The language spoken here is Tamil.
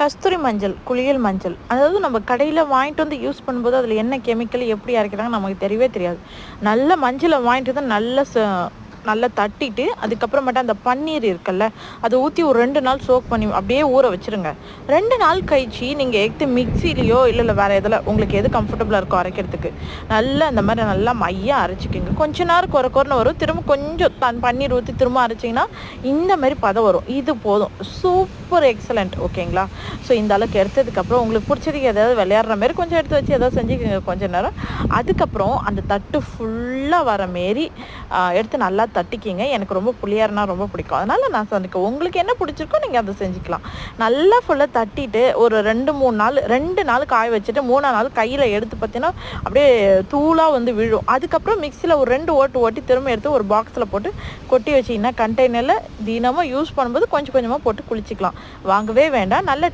கஸ்தூரி மஞ்சள், குளியல் மஞ்சள். அதாவது நம்ம கடையில வாங்கிட்டு வந்து யூஸ் பண்ணும்போது அதில என்ன கெமிக்கல் எப்படி அரைக்கிறாங்கன்னு நமக்கு தெரியவே தெரியாது. நல்ல மஞ்சள வாங்கிட்டு வந்து நல்லா தட்டிட்டு, அதுக்கப்புறமேட்டு அந்த பன்னீர் இருக்குல்ல, அத ஊத்தி ஒரு 2 நாள் சோக் பண்ணி அப்படியே ஊற வச்சுருங்க. 2 நாள் கழிச்சு நீங்க எடுத்து மிக்ஸிலயோ இல்ல வேற எதுல உங்களுக்கு எது கம்ஃபர்டபுளா இருக்கோ அரைக்கிறதுக்கு, நல்லா இந்த மாரி நல்லா மையா அரைச்சுக்கங்க. கொஞ்ச நேரம் கொர கொரன்னு வரும். திரும்ப கொஞ்சம் பன்னீர் ஊத்தி திரும்ப அரைச்சிங்கன்னா, இந்த மாரி பதம் வரும். இது போதும். சூப்பர் எக்ஸலென்ட் ஓகேங்களா? ஸோ இந்த அளவுக்கு எடுத்ததுக்கப்புறம் உங்களுக்கு பிடிச்சதுக்கு எதாவது விளையாடுற மாரி கொஞ்சம் எடுத்து வச்சு ஏதாவது செஞ்சுக்கங்க கொஞ்ச நேரம். அதுக்கப்புறம் அந்த தட்டு ஃபுல்லா வர மாரி எடுத்து நல்லா தட்டிக்கிங்க. எனக்கு ரொம்ப புளியாருனா ரொம்ப பிடிக்கும். அதனால நான் சொன்னேன் உங்களுக்கு என்ன பிடிச்சிருக்கோ நீங்க அதை செஞ்சுக்கலாம். நல்லா ஃபுல்லா தட்டிட்டு ஒரு 2 நாள் காய வச்சுட்டு 3ஆம் நாள் கையில எடுத்து பார்த்தீங்கன்னா அப்படியே தூளா வந்து விழும். அதுக்கப்புறம் மிக்ஸியில் ஒரு 2 ஓட்டி திரும்ப எடுத்து ஒரு பாக்ஸில் போட்டு கொட்டி வச்சிங்கன்னா கண்டெய்னரில் தினமும் யூஸ் பண்ணும்போது கொஞ்சம் கொஞ்சமாக போட்டு குளிச்சிக்கலாம். வாங்கவே வேண்டாம். நல்ல